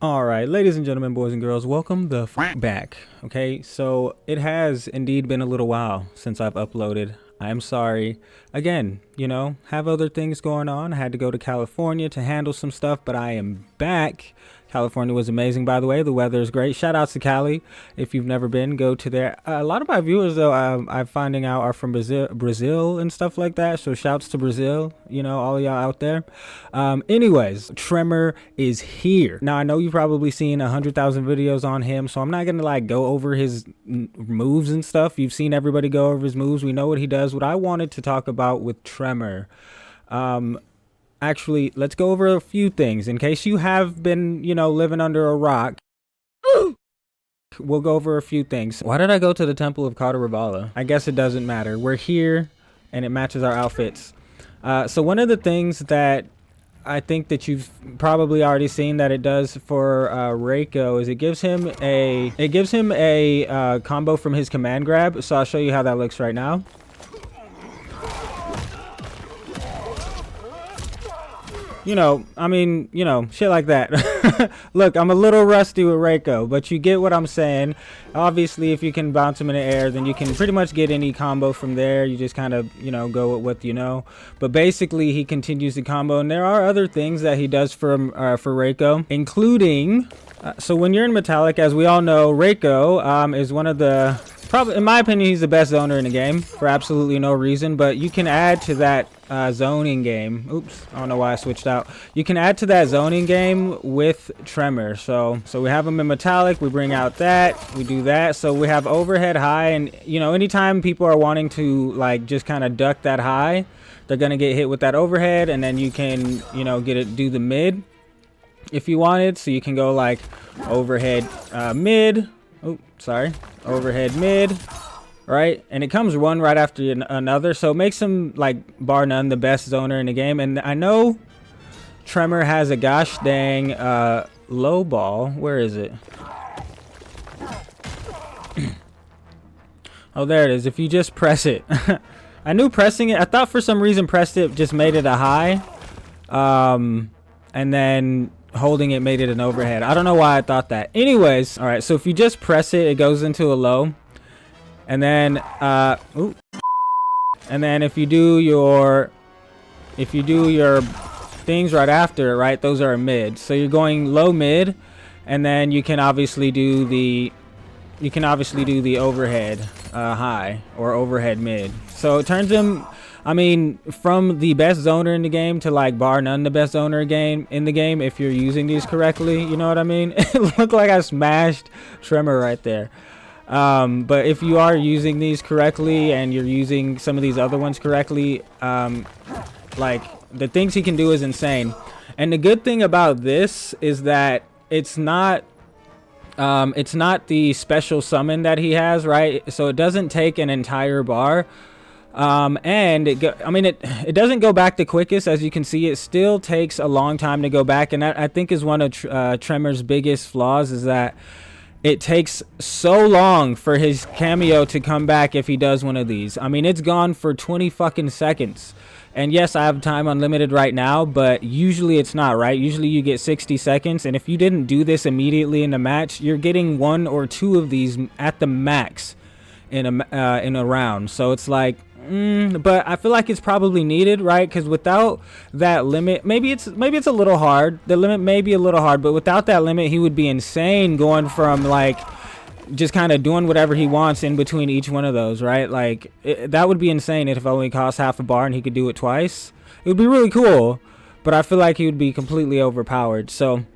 All right, ladies and gentlemen, boys and girls, welcome the back. Okay, so it has indeed been a little while since I've uploaded. I am sorry. Again, have other things going on. I had to go to California to handle some stuff, but I am back. California was amazing, by the way. The weather is great. Shout out to Cali. If you've never been, go to there. A lot of my viewers, though, I'm finding out are from Brazil and stuff like that. So shouts to Brazil, all of y'all out there. Anyways, Tremor is here. Now, I know you've probably seen 100,000 videos on him, so I'm not going to go over his moves and stuff. You've seen everybody go over his moves. We know what he does. What I wanted to talk about with Tremor, actually, let's go over a few things in case you have been, living under a rock. We'll go over a few things. Why did I go to the Temple of Kataravalla? I guess it doesn't matter. We're here and it matches our outfits. So one of the things that I think that you've probably already seen that it does for Reiko is it gives him a combo from his command grab. So I'll show you how that looks right now. Shit like that. Look, I'm a little rusty with Reiko, but you get what I'm saying. Obviously, if you can bounce him in the air, then you can pretty much get any combo from there. You just kind of, go with what you know. But basically, he continues the combo, and there are other things that he does for Reiko, including... so when you're in Metallic, as we all know, Reiko is one of the... Probably, in my opinion, he's the best zoner in the game for absolutely no reason, but you can add to that zoning game. Oops, I don't know why I switched out. You can add to that zoning game with Tremor. So we have him in Metallic, we bring out that, we do that. So we have overhead high, and anytime people are wanting to just kind of duck that high, they're gonna get hit with that overhead, and then you can do the mid if you wanted. So you can go overhead mid. Oh, sorry. Overhead mid, right? And it comes one right after another. So it makes him, bar none, the best zoner in the game. And I know Tremor has a gosh dang low ball. Where is it? Oh, there it is. If you just press it. I knew pressing it. I thought for some reason pressed it just made it a high. And then... holding it made it an overhead. I don't know why I thought that. Anyways, all right, so if you just press it, it goes into a low, and then if you do your things right after it, right, those are a mid. So you're going low mid, and then you can obviously do the overhead high or overhead mid. So it turns him, from the best zoner in the game to bar none the best zoner in the game if you're using these correctly. You know what I mean? It looked like I smashed Tremor right there. But if you are using these correctly and you're using some of these other ones correctly, the things he can do is insane. And the good thing about this is that it's not the special summon that he has, right? So it doesn't take an entire bar. And it doesn't go back the quickest. As you can see, it still takes a long time to go back, and that I think is one of Tremor's biggest flaws, is that it takes so long for his cameo to come back if he does one of these. It's gone for 20 fucking seconds. And yes, I have time unlimited right now, but usually it's not, right? Usually you get 60 seconds, and if you didn't do this immediately in the match, you're getting 1 or 2 of these at the max in a round. So it's but I feel like it's probably needed, right? Because without that limit, maybe it's a little hard. The limit may be a little hard, but without that limit, he would be insane going from just kind of doing whatever he wants in between each one of those, right? That would be insane if it only cost half a bar and he could do it twice. It would be really cool, but I feel like he would be completely overpowered. So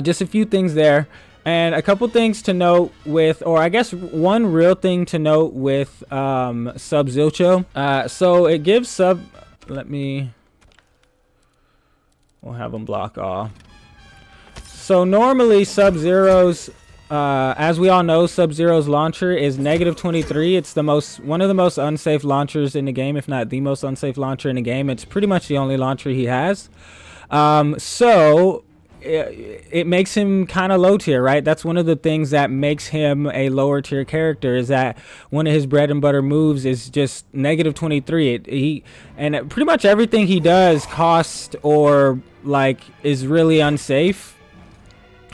just a few things there. And a couple things to note with, or I guess one real thing to note with Sub-Zilcho. So it gives we'll have him block off. So normally Sub-Zero's, as we all know, Sub-Zero's launcher is -23. It's one of the most unsafe launchers in the game, if not the most unsafe launcher in the game. It's pretty much the only launcher he has. So it makes him kind of low tier, right? That's one of the things that makes him a lower tier character, is that one of his bread and butter moves is just -23. And pretty much everything he does costs or is really unsafe.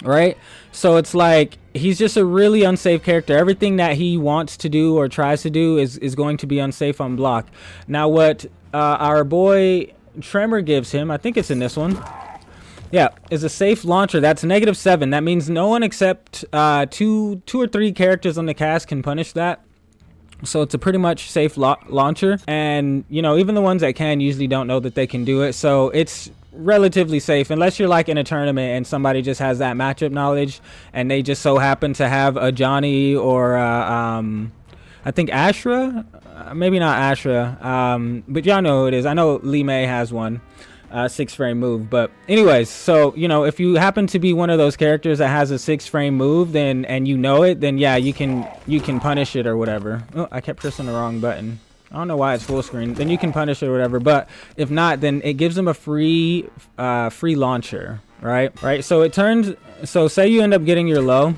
right? So it's like he's just a really unsafe character. Everything that he wants to do or tries to do is going to be unsafe on block. Now what our boy Tremor gives him, I think it's in this one, yeah, is a safe launcher. That's -7. That means no one except two or three characters on the cast can punish that. So it's a pretty much safe launcher, and you know, even the ones that can usually don't know that they can do it. So it's relatively safe unless you're like in a tournament and somebody just has that matchup knowledge and they just so happen to have a Johnny or I think Ashra, maybe not Ashra, but y'all know who it is. I know Lee May has one. 6-frame move. But anyways, so you know, if you happen to be one of those characters that has a 6-frame move, then and you know it, then yeah, you can punish it or whatever. Oh, I kept pressing the wrong button. I don't know why it's full screen. Then you can punish it or whatever. But if not, then it gives them a free launcher, right? So it turns, so say you end up getting your low,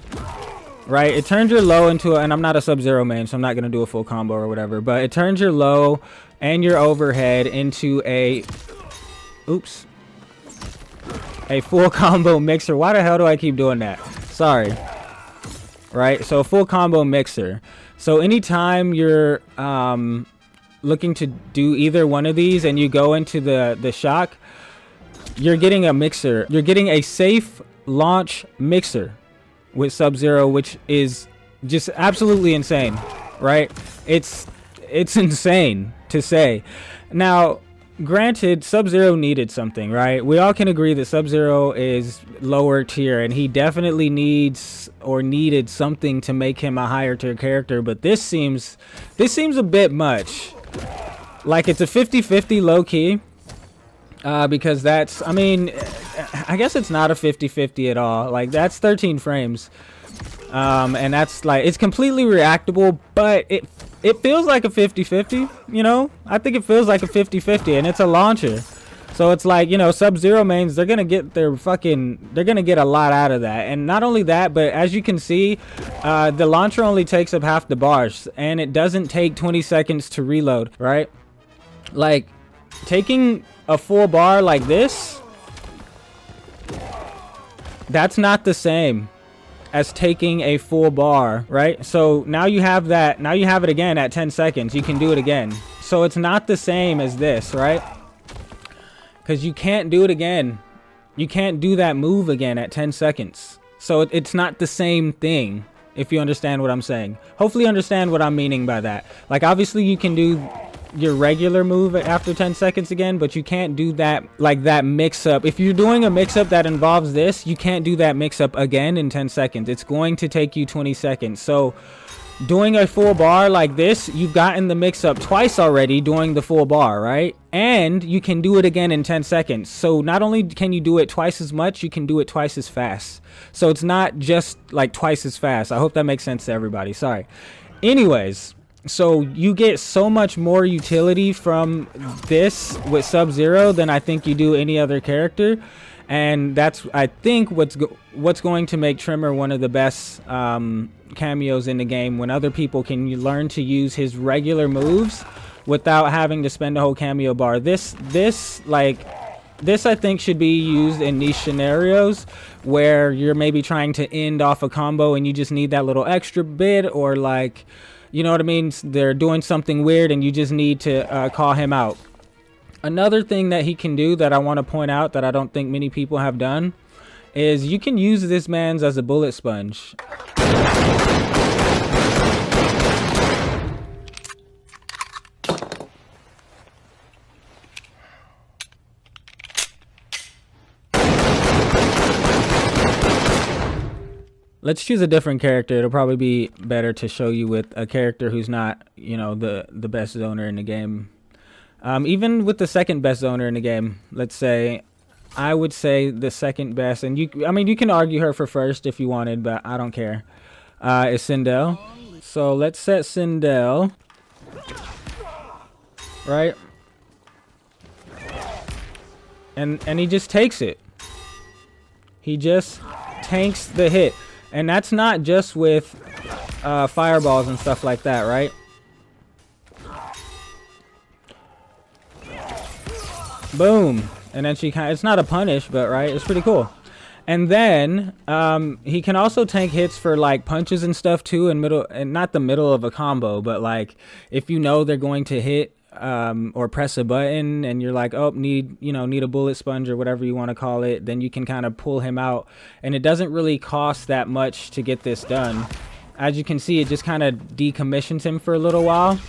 right? It turns your low into and I'm not a Sub-Zero main, so I'm not gonna do a full combo or whatever, but it turns your low and your overhead into a a full combo mixer. Why the hell do I keep doing that? Sorry. Right, so a full combo mixer. So anytime you're looking to do either one of these and you go into the shock, you're getting a mixer. You're getting a safe launch mixer with Sub-Zero, which is just absolutely insane, right? It's insane to say. Now, granted, Sub-Zero needed something, right? We all can agree that Sub-Zero is lower tier, and he definitely needs or needed something to make him a higher tier character. But this seems a bit much. Like it's a 50-50 low key, because that's, I mean, I guess it's not a 50-50 at all. Like that's 13 frames, and that's like it's completely reactable, but it feels like a 50-50, you know? I think it feels like a 50-50, and it's a launcher. So it's like, you know, Sub-Zero mains, they're going to get they're going to get a lot out of that. And not only that, but as you can see, the launcher only takes up half the bars, and it doesn't take 20 seconds to reload, right? Like, taking a full bar like this, that's not the same as taking a full bar, right? So now you have that, now you have it again at 10 seconds. You can do it again. So it's not the same as this, right? Because you can't do it again. You can't do that move again at 10 seconds. So it's not the same thing, if you understand what I'm saying. Hopefully you understand what I'm meaning by that. Like obviously you can do your regular move after 10 seconds again, but you can't do that, like that mix up. If you're doing a mix up that involves this, you can't do that mix up again in 10 seconds. It's going to take you 20 seconds. So doing a full bar like this, you've gotten the mix up twice already doing the full bar, right? And you can do it again in 10 seconds. So not only can you do it twice as much, you can do it twice as fast. So it's not just like twice as fast. I hope that makes sense to everybody. Sorry. Anyways, so you get so much more utility from this with Sub-Zero than I think you do any other character, and that's I think what's going to make Tremor one of the best cameos in the game, when other people can learn to use his regular moves without having to spend a whole cameo bar. This I think should be used in niche scenarios where you're maybe trying to end off a combo and you just need that little extra bit, or like, you know what I mean? They're doing something weird and you just need to call him out. Another thing that he can do that I want to point out that I don't think many people have done is you can use this man's as a bullet sponge. Let's choose a different character. It'll probably be better to show you with a character who's not, you know, the best zoner in the game. Even with the second best zoner in the game, let's say, I would say the second best, and I mean, you can argue her for first if you wanted, but I don't care, is Sindel. So let's set Sindel, right? And he just takes it. He just tanks the hit. And that's not just with fireballs and stuff like that, right? Boom. And then she it's not a punish, but right, it's pretty cool. And then he can also tank hits for like punches and stuff too, in middle, and not the middle of a combo, but like if you know they're going to hit or press a button and you're like, oh, need a bullet sponge or whatever you want to call it, then you can kind of pull him out, and it doesn't really cost that much to get this done. As you can see, it just kind of decommissions him for a little while,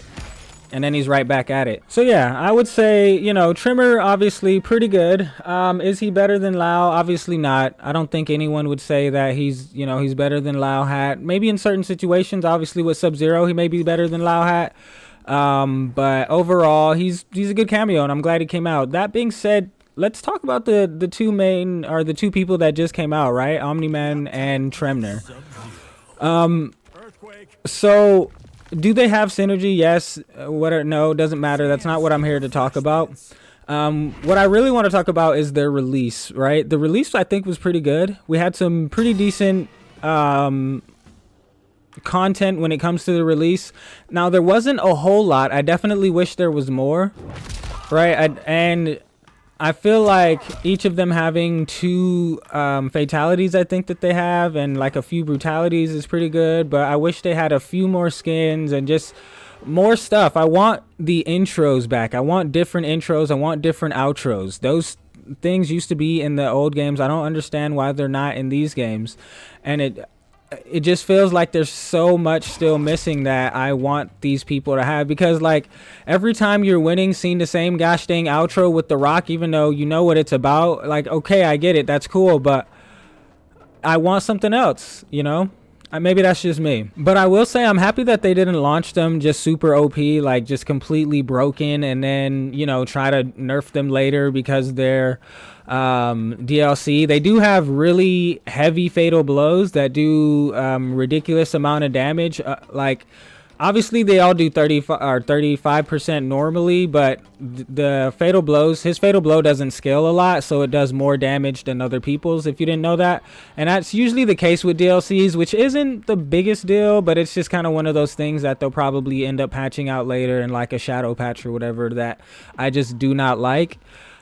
and then he's right back at it. So yeah, I would say, Tremor obviously pretty good. Is he better than Lao? Obviously not. I don't think anyone would say that he's better than Lao Hat. Maybe in certain situations, obviously with Sub-Zero, he may be better than Lao Hat. But overall, he's a good cameo, and I'm glad he came out. That being said, let's talk about the two people that just came out, right? Omni-Man and Tremor. So do they have synergy? Yes. No, doesn't matter. That's not what I'm here to talk about. What I really want to talk about is their release, right? The release, I think, was pretty good. We had some pretty decent content when it comes to the release. Now, there wasn't a whole lot. I definitely wish there was more, right? And I feel like each of them having 2 fatalities, I think that they have, and like a few brutalities is pretty good, but I wish they had a few more skins and just more stuff. I want the intros back. I want different intros. I want different outros. Those things used to be in the old games. I don't understand why they're not in these games, and it just feels like there's so much still missing that I want these people to have, because like every time you're winning, seeing the same gosh dang outro with The Rock, even though you know what it's about, like, okay, I get it, that's cool, but I want something else, maybe that's just me. But I will say I'm happy that they didn't launch them just super OP, like just completely broken, and then try to nerf them later because they're DLC. They do have really heavy fatal blows that do ridiculous amount of damage. Like obviously they all do 35% normally, but the fatal blows, his fatal blow doesn't scale a lot, so it does more damage than other people's, if you didn't know that. And that's usually the case with DLCs, which isn't the biggest deal, but it's just kind of one of those things that they'll probably end up patching out later in like a shadow patch or whatever that I just do not like.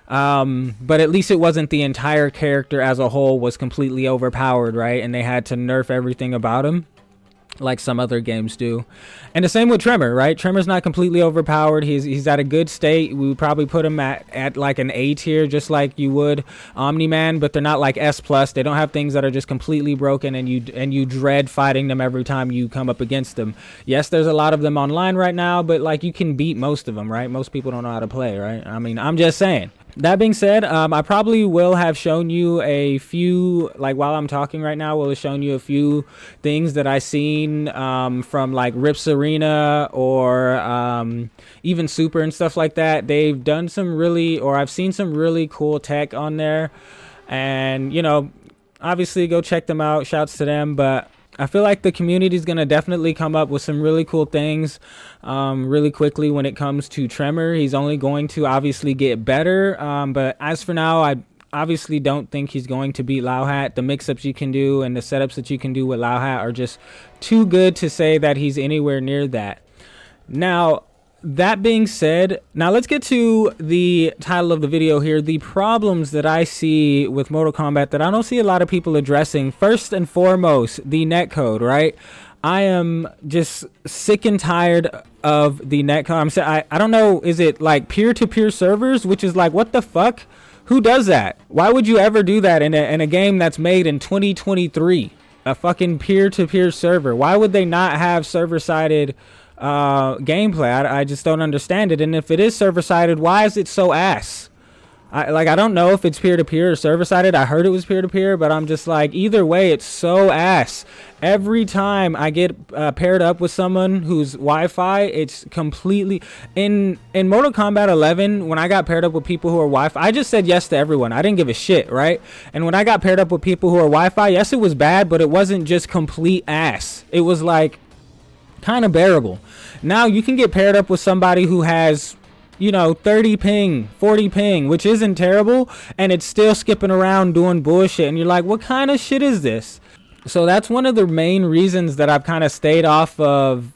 But at least it wasn't the entire character as a whole was completely overpowered, right? And they had to nerf everything about him like some other games do. And the same with Tremor, right? Tremor's not completely overpowered. He's at a good state. We would probably put him at like an A tier, just like you would Omni-Man, but they're not like S+. They don't have things that are just completely broken and you dread fighting them every time you come up against them. Yes, there's a lot of them online right now, but like you can beat most of them, right? Most people don't know how to play, right? I mean, I'm just saying. That being said, I probably will have shown you a few, like while I'm talking right now, will have shown you a few things that I seen from like Rips Arena or even Super and stuff like that. They've done some really, or I've seen some really cool tech on there, and obviously go check them out. Shouts to them. But I feel like the community is going to definitely come up with some really cool things really quickly when it comes to Tremor. He's only going to obviously get better. But as for now, I obviously don't think he's going to beat Lao Hat. The mix-ups you can do and the setups that you can do with Lao Hat are just too good to say that he's anywhere near that. Now, that being said, now let's get to the title of the video here, the problems that I see with Mortal Kombat that I don't see a lot of people addressing. First and foremost, the netcode, right? I am just sick and tired of the netcode. I don't know, is it like peer-to-peer servers, which is like, what the fuck? Who does that? Why would you ever do that in a game that's made in 2023? A fucking peer-to-peer server. Why would they not have server-sided gameplay? I just don't understand it. And if it is server-sided, why is it so ass? I don't know if it's peer-to-peer or server-sided. I heard it was peer-to-peer, but I'm just like, either way, it's so ass. Every time I get paired up with someone who's Wi-Fi, it's completely... In Mortal Kombat 11, when I got paired up with people who are Wi-Fi, I just said yes to everyone. I didn't give a shit, right? And when I got paired up with people who are Wi-Fi, yes, it was bad, but it wasn't just complete ass. It was like kind of bearable. Now you can get paired up with somebody who has, 30 ping, 40 ping, which isn't terrible, and it's still skipping around doing bullshit, and you're like, what kind of shit is this? So that's one of the main reasons that I've kind of stayed off of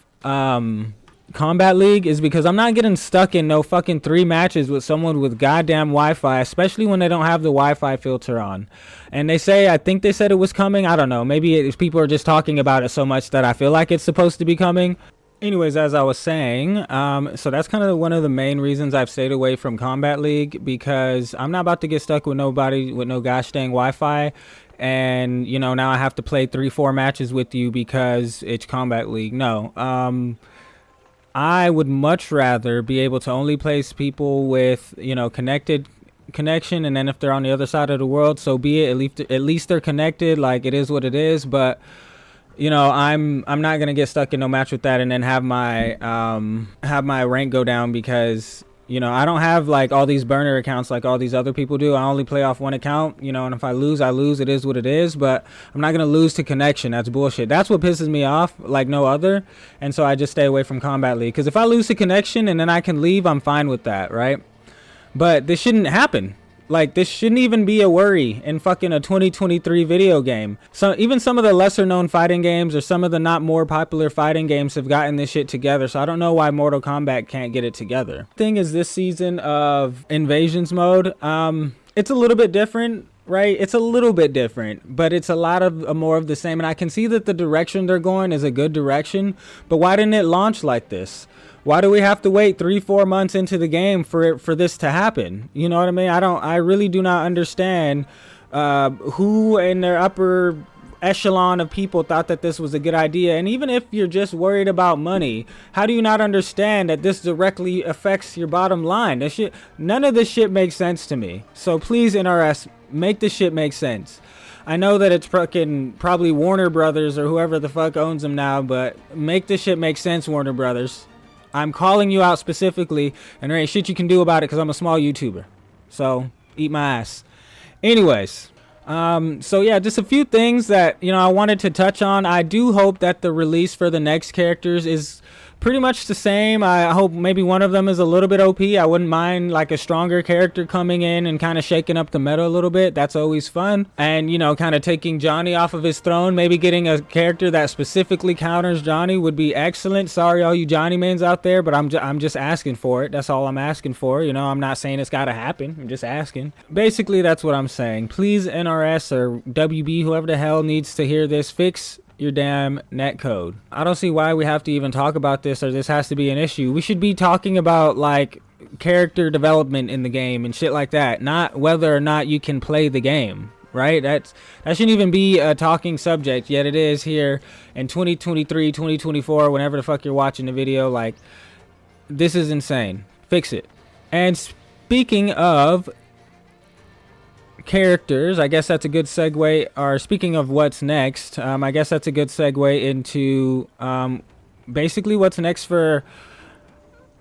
Combat League is because I'm not getting stuck in no fucking 3 matches with someone with goddamn Wi-Fi, especially when they don't have the Wi-Fi filter on. And they say, I think they said it was coming. I don't know. Maybe people are just talking about it so much that I feel like it's supposed to be coming. Anyways, as I was saying, so that's kind of one of the main reasons I've stayed away from Combat League, because I'm not about to get stuck with nobody with no gosh dang Wi-Fi. And, you know, now I have to play 3-4 matches with you because it's Combat League. No. I would much rather be able to only place people with, you know, connection, and then if they're on the other side of the world, so be it. At least they're connected. Like, it is what it is. But, you know, I'm not gonna get stuck in no match with that and then have my rank go down because, you know, I don't have like all these burner accounts like all these other people do. I only play off one account, you know, and if I lose, I lose. It is what it is, but I'm not going to lose to connection. That's bullshit. That's what pisses me off like no other. And so I just stay away from Combat League, because if I lose to connection and then I can leave, I'm fine with that, right? But this shouldn't happen. Like, this shouldn't even be a worry in fucking a 2023 video game. So even some of the lesser known fighting games or some of the not more popular fighting games have gotten this shit together. So I don't know why Mortal Kombat can't get it together. Thing is, this season of Invasions mode, it's a little bit different, right? It's a little bit different, but it's a lot of more of the same. And I can see that the direction they're going is a good direction, but why didn't it launch like this? Why do we have to wait 3-4 months into the game for this to happen? You know what I mean? I really do not understand who in their upper echelon of people thought that this was a good idea. And even if you're just worried about money, how do you not understand that this directly affects your bottom line? This shit, none of this shit makes sense to me. So please, NRS, make this shit make sense. I know that it's probably Warner Brothers or whoever the fuck owns them now, but make this shit make sense, Warner Brothers. I'm calling you out specifically, and there ain't shit you can do about it because I'm a small YouTuber. So, eat my ass. Anyways, so yeah, just a few things that, you know, I wanted to touch on. I do hope that the release for the next characters is pretty much the same. I hope maybe one of them is a little bit OP. I wouldn't mind like a stronger character coming in and kind of shaking up the meta a little bit. That's always fun. And, you know, kind of taking Johnny off of his throne. Maybe getting a character that specifically counters Johnny would be excellent. Sorry, all you Johnny mains out there, but I'm just asking for it. That's all I'm asking for. You know, I'm not saying it's got to happen. I'm just asking. Basically, that's what I'm saying. Please, NRS or WB, whoever the hell needs to hear this, fix your damn netcode. I don't see why we have to even talk about this, or this has to be an issue. We should be talking about like character development in the game and shit like that, not whether or not you can play the game, right? That shouldn't even be a talking subject, yet it is here in 2023, 2024, whenever the fuck you're watching the video. Like, this is insane. Fix it. And speaking of characters, I guess that's a good segue, or speaking of what's next, I guess that's a good segue into basically what's next for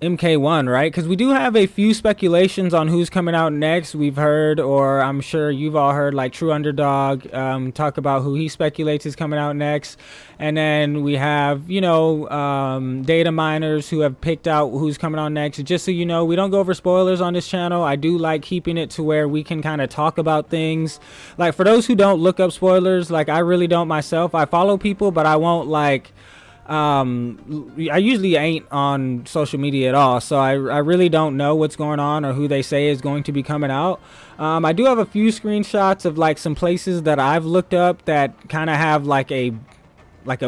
MK1, right? Because we do have a few speculations on who's coming out next. We've heard, or I'm sure you've all heard, like True Underdog talk about who he speculates is coming out next. And then we have, you know, data miners who have picked out who's coming on next. Just so you know, we don't go over spoilers on this channel. I do like keeping it to where we can kind of talk about things. Like, for those who don't look up spoilers, like I really don't myself. I follow people, but I won't like... I usually ain't on social media at all, so I really don't know what's going on or who they say is going to be coming out. I do have a few screenshots of like some places that I've looked up that kind of have like a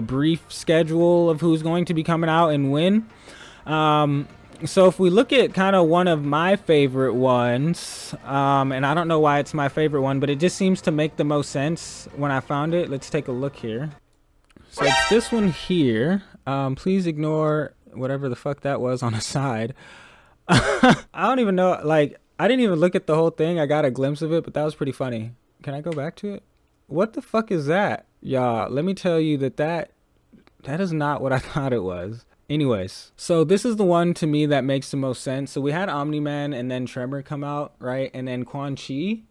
brief schedule of who's going to be coming out and when. So if we look at kind of one of my favorite ones, and I don't know why it's my favorite one, but it just seems to make the most sense when I found it. Let's take a look here. So it's this one here. Please ignore whatever the fuck that was on the side. I don't even know, like, I didn't even look at the whole thing. I got a glimpse of it, but that was pretty funny. Can I go back to it? What the fuck is that? Y'all, let me tell you that is not what I thought it was. Anyways, so this is the one to me that makes the most sense. So we had Omni-Man and then Tremor come out, right? And then Quan Chi,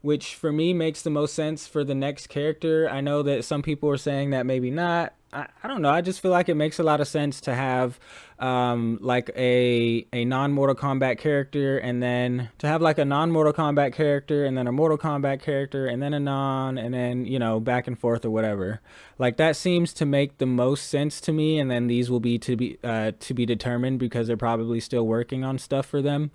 which for me makes the most sense for the next character. I know that some people are saying that maybe not. I don't know. I just feel like it makes a lot of sense to have like a non-Mortal Kombat character, and then to have like a non-Mortal Kombat character, and then a Mortal Kombat character, and then a non, and then, you know, back and forth or whatever. Like that seems to make the most sense to me. And then these will be to be determined, because they're probably still working on stuff for them.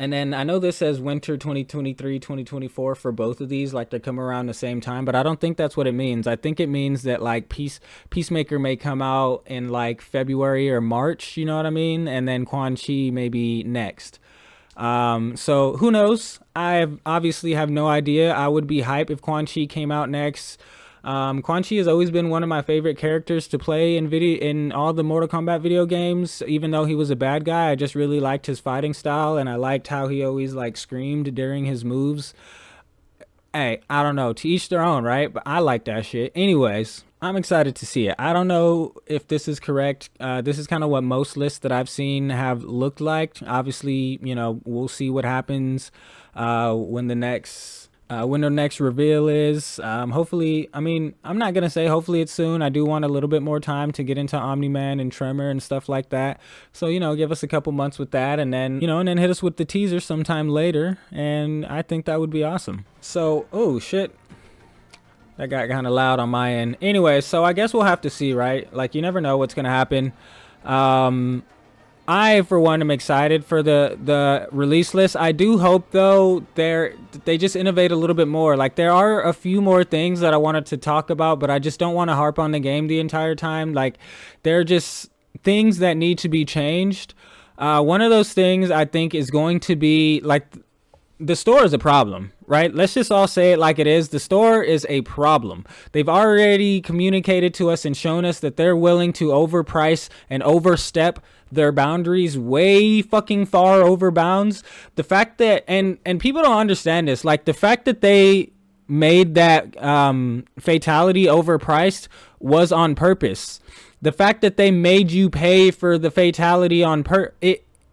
And then I know this says winter 2023, 2024 for both of these, like they come around the same time, but I don't think that's what it means. I think it means that like Peacemaker may come out in like February or March, you know what I mean? And then Quan Chi maybe next. So who knows? I obviously have no idea. I would be hype if Quan Chi came out next. Quan Chi has always been one of my favorite characters to play in all the Mortal Kombat video games. Even though he was a bad guy, I just really liked his fighting style, and I liked how he always like screamed during his moves. Hey, I don't know, to each their own, right? But I like that shit. Anyways, I'm excited to see it. I don't know if this is correct. This is kind of what most lists that I've seen have looked like. Obviously, you know, we'll see what happens when the next reveal is. Hopefully, I mean, I'm not gonna say hopefully it's soon. I do want a little bit more time to get into Omni-Man and Tremor and stuff like that. So, you know, give us a couple months with that, and then, you know, and then hit us with the teaser sometime later, and I think that would be awesome. So, oh shit, that got kind of loud on my end. Anyway, so I guess we'll have to see, right? Like, you never know what's gonna happen. I, for one, am excited for the release list. I do hope, though, they just innovate a little bit more. Like, there are a few more things that I wanted to talk about, but I just don't want to harp on the game the entire time. Like, there are just things that need to be changed. One of those things I think is going to be, like, the store is a problem, right? Let's just all say it like it is. The store is a problem. They've already communicated to us and shown us that they're willing to overprice and overstep their boundaries way fucking far over bounds. The fact that, and people don't understand this, like the fact that they made that fatality overpriced was on purpose. The fact that they made you pay for the fatality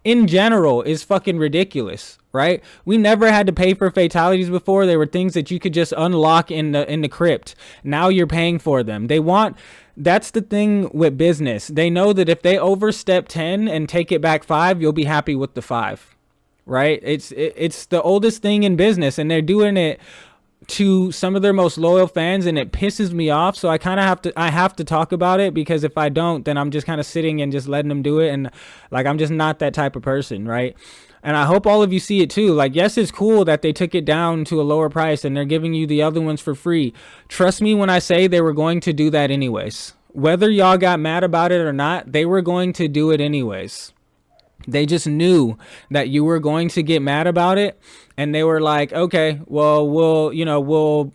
in general is fucking ridiculous, right? We never had to pay for fatalities before. They were things that you could just unlock in the crypt. Now you're paying for them. That's the thing with business. They know that if they overstep 10 and take it back 5, you'll be happy with the 5, right? It's the oldest thing in business, and they're doing it to some of their most loyal fans, and it pisses me off. So I kind of have to talk about it, because if I don't, then I'm just kind of sitting and just letting them do it, and like I'm just not that type of person, right? And I hope all of you see it too. Like, yes, it's cool that they took it down to a lower price and they're giving you the other ones for free. Trust me when I say they were going to do that anyways. Whether y'all got mad about it or not, they were going to do it anyways. They just knew that you were going to get mad about it, and they were like, okay, well, we'll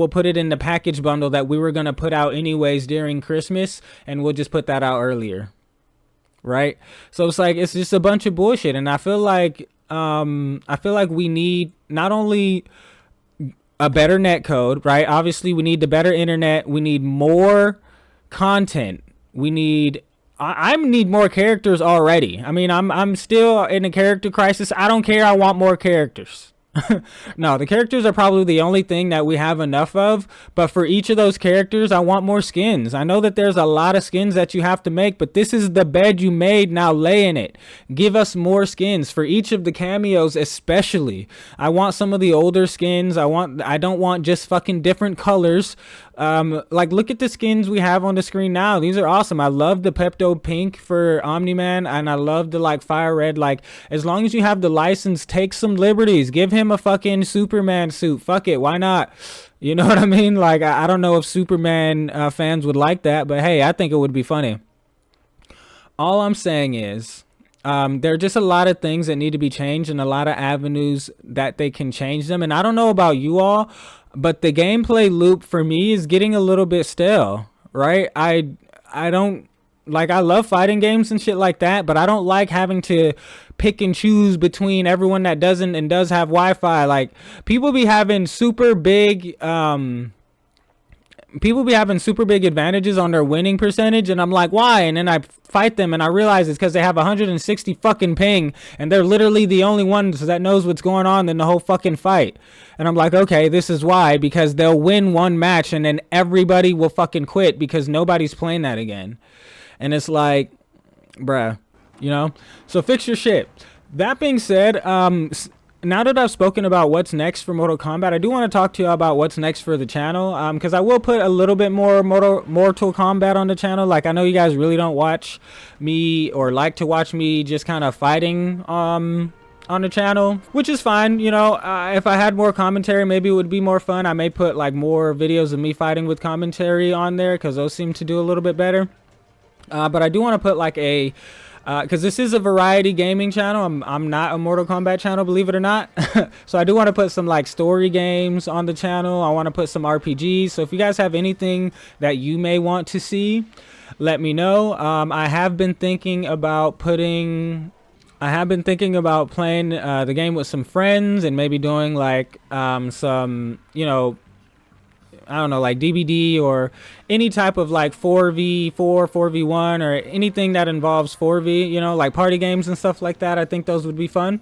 put it in the package bundle that we were going to put out anyways during Christmas, and we'll just put that out earlier. Right? So it's like, it's just a bunch of bullshit. And I feel like we need not only a better net code, right? Obviously we need the better internet. We need more content. I need more characters already. I mean, I'm still in a character crisis. I don't care. I want more characters. No, the characters are probably the only thing that we have enough of, but for each of those characters, I want more skins. I know that there's a lot of skins that you have to make, but this is the bed you made, now lay in it. Give us more skins for each of the cameos, especially. I want some of the older skins. I don't want just fucking different colors. Like, look at the skins we have on the screen now. These are awesome. I love the Pepto Pink for Omni-Man, and I love the like Fire Red. Like, as long as you have the license, take some liberties. Give him a fucking Superman suit. Fuck it, why not? You know what I mean? Like, I don't know if Superman fans would like that, but hey, I think it would be funny. All I'm saying is, there are just a lot of things that need to be changed, and a lot of avenues that they can change them. And I don't know about you all, but the gameplay loop for me is getting a little bit stale, right? I don't like, I love fighting games and shit like that, but I don't like having to pick and choose between everyone that doesn't and does have Wi-Fi. Like, people be having super big people be having super big advantages on their winning percentage, and I'm like, why? And then I fight them and I realize it's because they have 160 fucking ping, and they're literally the only ones that knows what's going on in the whole fucking fight. And I'm like, okay, this is why, because they'll win one match and then everybody will fucking quit because nobody's playing that again. And it's like, bruh, you know? So fix your shit. That being said, now that I've spoken about what's next for Mortal Kombat, I do want to talk to you about what's next for the channel, because I will put a little bit more Mortal Kombat on the channel. Like, I know you guys really don't watch me or like to watch me just kind of fighting on the channel, which is fine. You know, if I had more commentary, maybe it would be more fun. I may put like more videos of me fighting with commentary on there, because those seem to do a little bit better. But I do want to put like a because this is a variety gaming channel. I'm not a Mortal Kombat channel, believe it or not. So I do want to put some like story games on the channel. I want to put some RPGs. So if you guys have anything that you may want to see, let me know. I have been thinking about playing the game with some friends and maybe doing like some, you know, I don't know, like DBD or any type of like 4v4, 4v1, or anything that involves 4v, you know, like party games and stuff like that. I think those would be fun.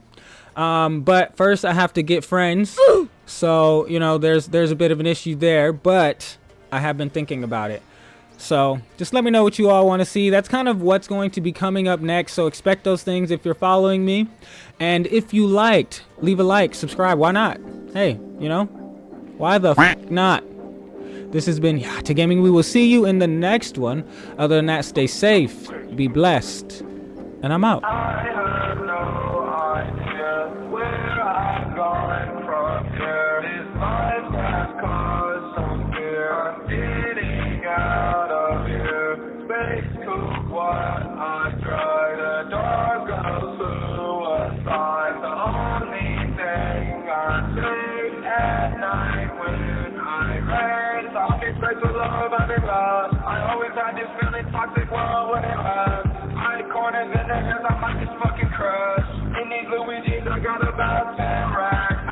But first I have to get friends. So, you know, there's a bit of an issue there, but I have been thinking about it. So just let me know what you all want to see. That's kind of what's going to be coming up next. So expect those things if you're following me. And if you liked, leave a like, subscribe. Why not? Hey, you know, why the f not? This has been Yata Gaming. We will see you in the next one. Other than that, stay safe, be blessed, and I'm out. I have no idea where I'm going from here. This life has caused some fear. I'm getting out of here. Space took what I tried. A dark goes suicide. The only thing I say at night when I race. Talking straight to love, I've been lost. I always had this feeling toxic world when it was. I corners in the hands, I might just fucking crush. In these Louis jeans, I gotta